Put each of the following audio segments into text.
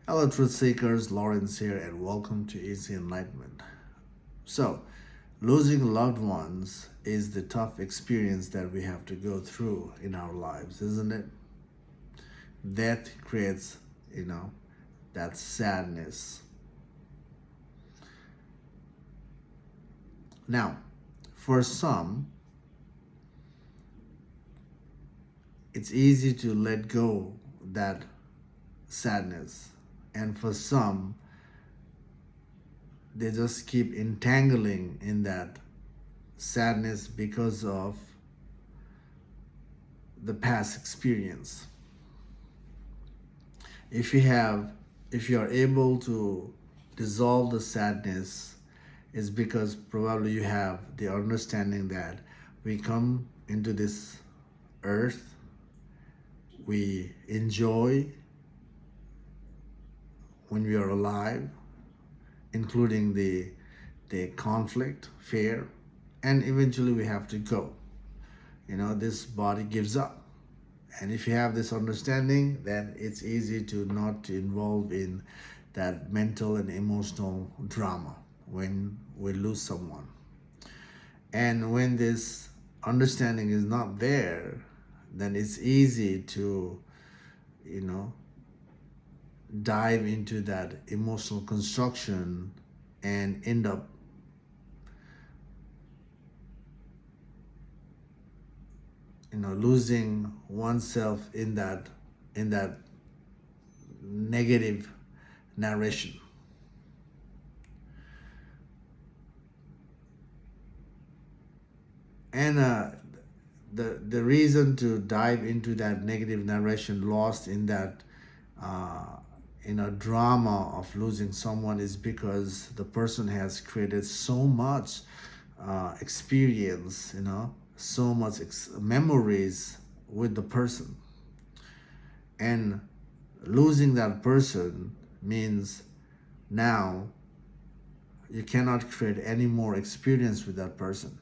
Hello, truth seekers. Lawrence here, and welcome to Easy Enlightenment. So, losing loved ones is the tough experience that we have to go through in our lives, isn't it? Death creates, you know, that sadness. Now, for some, it's easy to let go that sadness, and for some, they just keep entangling in that sadness because of the past experience. If you have, if you are able to dissolve the sadness, is because probably you have the understanding that we come into this earth, we enjoy when we are alive, including the conflict, fear, and eventually we have to go. This body gives up. And if you have this understanding, then it's easy to not to involve in that mental and emotional drama when we lose someone. And when this understanding is not there, then it's easy to, you know, dive into that emotional construction and end up losing oneself in that negative narration. And the reason to dive into that negative narration lost in that uh, drama of losing someone is because the person has created so much experience, so much memories with the person. And losing that person means now you cannot create any more experience with that person.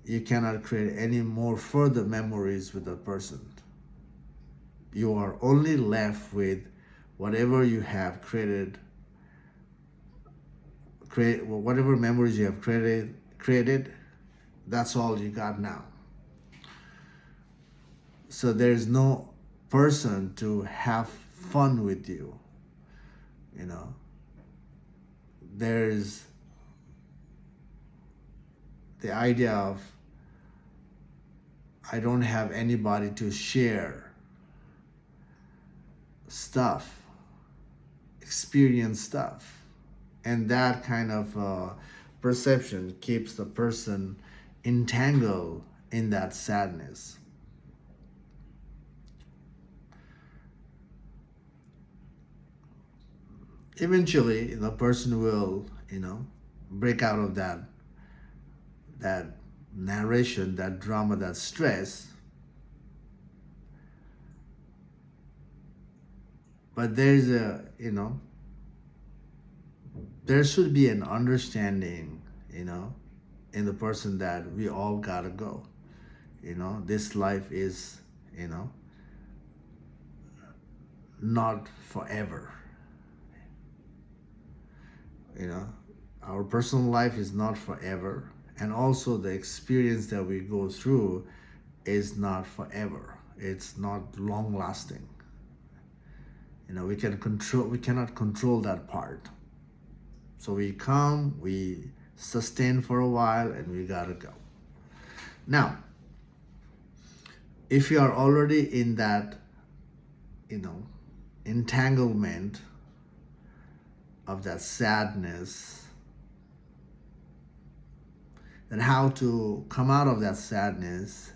You cannot create any more further memories with that person. You are only left with whatever you have whatever memories you have created. That's all you got now. So there's no person to have fun with you. There's the idea of I don't have anybody to share stuff, experience stuff. And that kind of perception keeps the person entangled in that sadness. Eventually, the person will, break out of that narration, that drama, that stress. But there should be an understanding, in the person that we all gotta go. This life is, not forever. Our personal life is not forever. And also the experience that we go through is not forever. It's not long lasting. We cannot control that part. So we come, we sustain for a while, and we gotta go. Now, if you are already in that, entanglement of that sadness, then how to come out of that sadness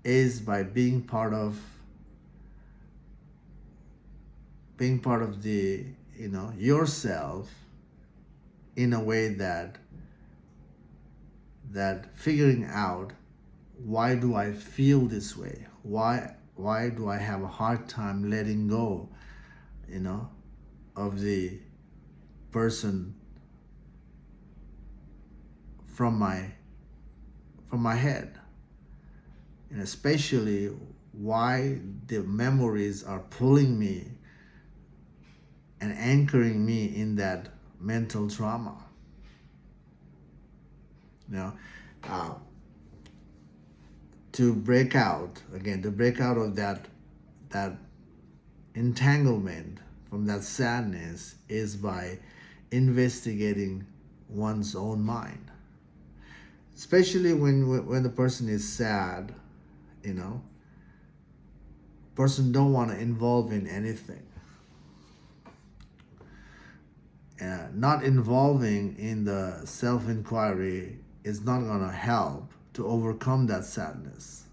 is by being part of the yourself, in a way that figuring out, why do I feel this way, why do I have a hard time letting go of the person from my head, and especially why the memories are pulling me and anchoring me in that mental trauma. You know, uh, to break out again, to break out of that entanglement from that sadness is by investigating one's own mind. Especially when the person is sad, you know, person don't want to involve in anything. Not involving in the self-inquiry is not going to help to overcome that sadness.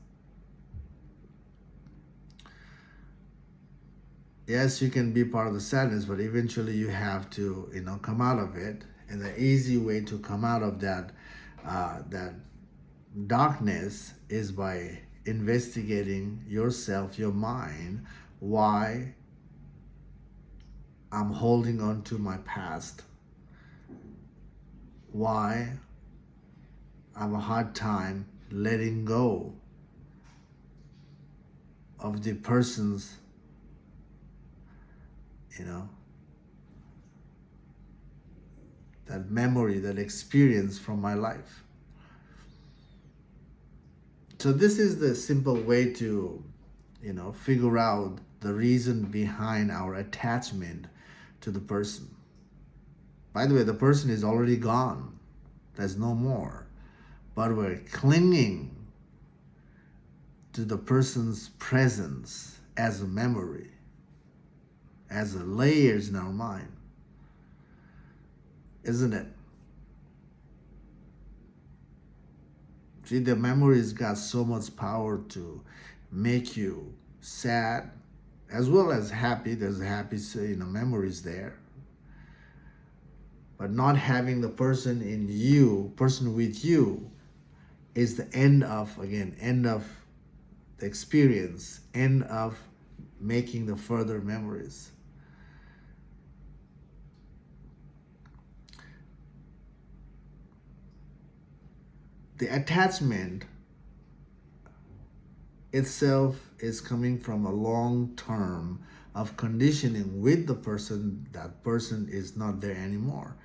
Yes, you can be part of the sadness, but eventually you have to, come out of it. And the easy way to come out of that darkness is by investigating yourself, your mind, why I'm holding on to my past, why I have a hard time letting go of the persons, that memory, that experience from my life. So this is the simple way to, figure out the reason behind our attachment to the person. By the way, the person is already gone. There's no more. But we're clinging to the person's presence as a memory, as a layers in our mind. Isn't it? See, the memories got so much power to make you sad as well as happy. There's happy, memories there. But not having the person with you is the end of the experience, end of making the further memories. The attachment itself is coming from a long term of conditioning with the person. That person is not there anymore.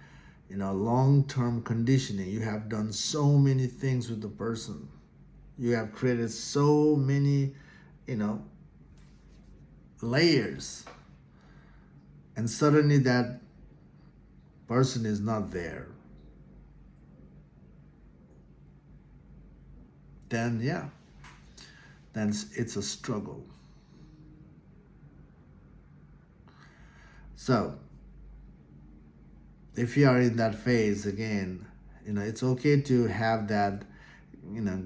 Long-term conditioning. You have done so many things with the person. You have created so many, layers. And suddenly that person is not there. Then it's a struggle. So if you are in that phase again, it's okay to have that,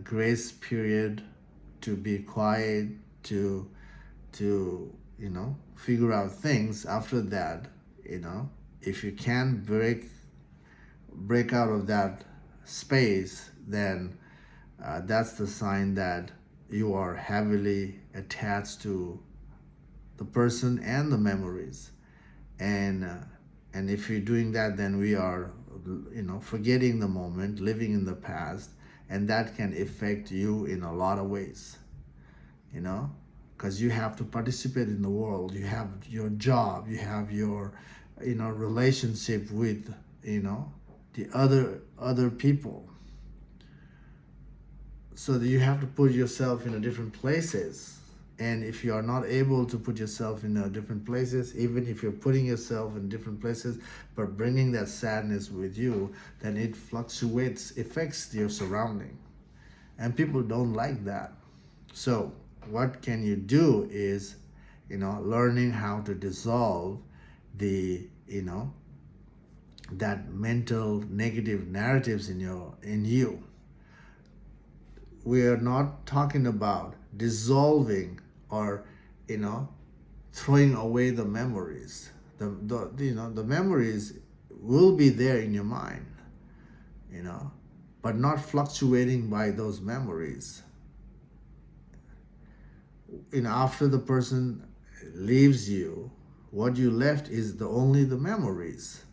grace period, to be quiet, to figure out things. After that, if you can break out of that space, then that's the sign that you are heavily attached to the person and the memories. And if you're doing that, then we are, forgetting the moment, living in the past, and that can affect you in a lot of ways, because you have to participate in the world. You have your job, you have your, relationship with, the other people. So that you have to put yourself in different places. And if you are not able to put yourself in different places, even if you're putting yourself in different places, but bringing that sadness with you, then it affects your surrounding. And people don't like that. So what can you do is, learning how to dissolve the, that mental negative narratives in you. We are not talking about dissolving or throwing away the memories. The memories will be there in your mind, but not fluctuating by those memories. After the person leaves you, what you left is only the memories,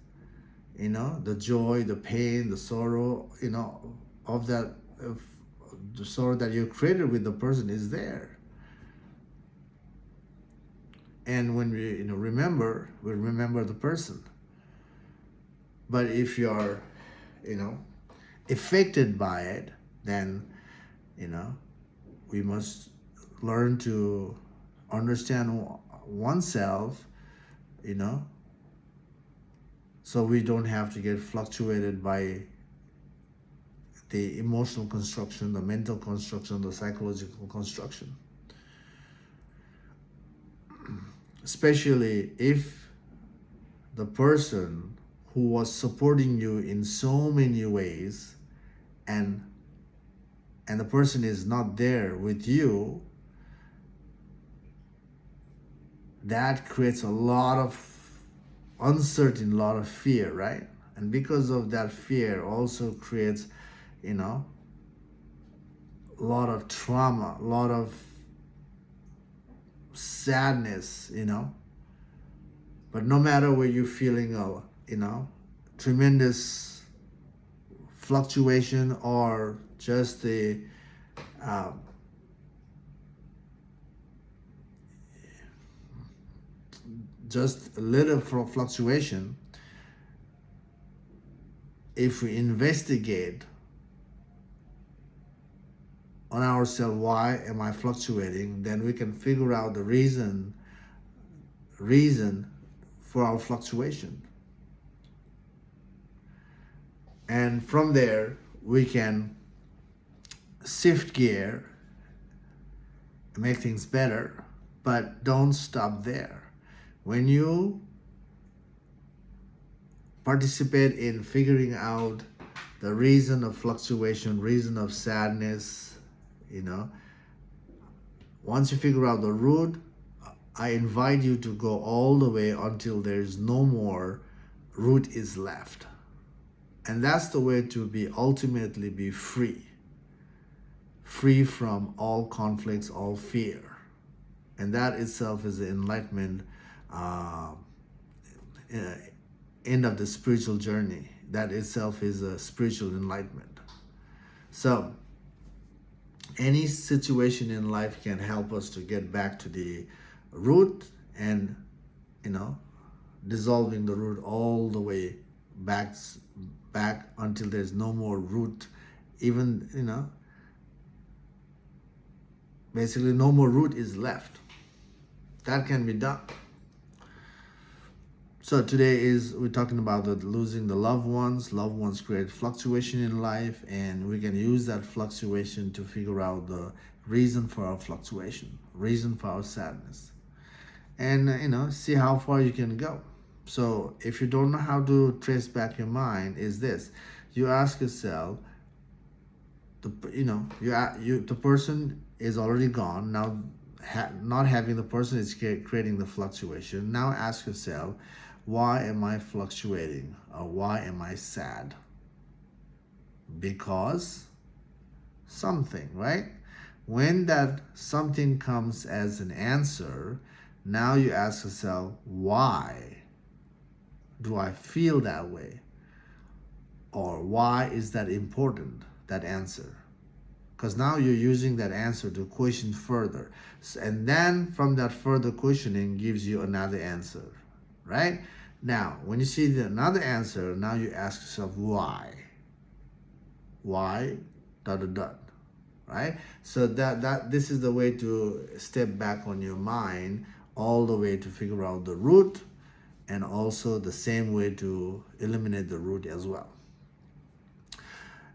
the joy, the pain, the sorrow, of that, the sorrow that you created with the person is there. And when we remember, we remember the person. But if you're affected by it, then we must learn to understand oneself, so we don't have to get fluctuated by the emotional construction, the mental construction, the psychological construction. Especially if the person who was supporting you in so many ways and the person is not there with you, that creates a lot of uncertainty, a lot of fear, right? And because of that fear also creates a lot of trauma, a lot of sadness, but no matter where you're feeling tremendous fluctuation or just the just a little fluctuation, if we investigate on ourselves, why am I fluctuating, then we can figure out the reason for our fluctuation. And from there, we can shift gear, make things better, but don't stop there. When you participate in figuring out the reason of fluctuation, reason of sadness, once you figure out the root, I invite you to go all the way until there's no more root is left. And that's the way to be ultimately be free from all conflicts, all fear. And that itself is the enlightenment, end of the spiritual journey. That itself is a spiritual enlightenment. So any situation in life can help us to get back to the root and dissolving the root all the way back until there's no more root, even basically no more root is left. That can be done. So today we're talking about losing the loved ones. Loved ones create fluctuation in life, and we can use that fluctuation to figure out the reason for our fluctuation, reason for our sadness, and see how far you can go. So if you don't know how to trace back your mind, is this: you ask yourself, the person is already gone now. Not having the person is creating the fluctuation. Now ask yourself, why am I fluctuating, or why am I sad? Because something, right? When that something comes as an answer, now you ask yourself, why do I feel that way? Or why is that important, that answer? Because now you're using that answer to question further. And then from that further questioning gives you another answer, right? Now, when you see another answer, now you ask yourself, why? Why? ... Right? So this is the way to step back on your mind all the way to figure out the root, and also the same way to eliminate the root as well.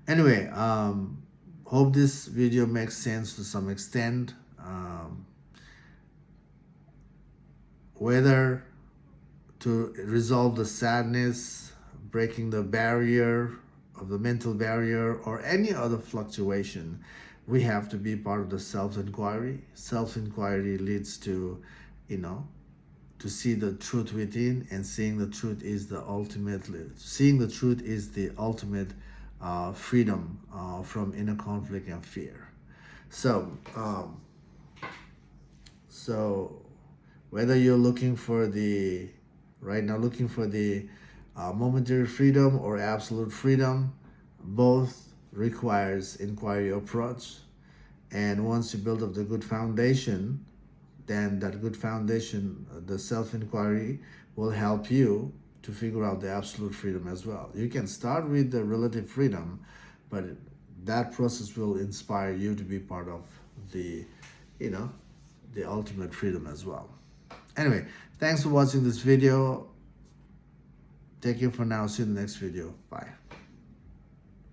Anyway, hope this video makes sense to some extent. Whether to resolve the sadness, breaking the barrier of the mental barrier, or any other fluctuation, we have to be part of the self-inquiry. Self-inquiry leads to, to see the truth within, and seeing the truth is the ultimate freedom from inner conflict and fear. So whether you're looking for the momentary freedom or absolute freedom, both requires inquiry approach. And once you build up the good foundation, then that good foundation, the self-inquiry, will help you to figure out the absolute freedom as well. You can start with the relative freedom, but that process will inspire you to be part of the, you know, the ultimate freedom as well. Anyway, thanks for watching this video. Take care for now. See you in the next video. Bye.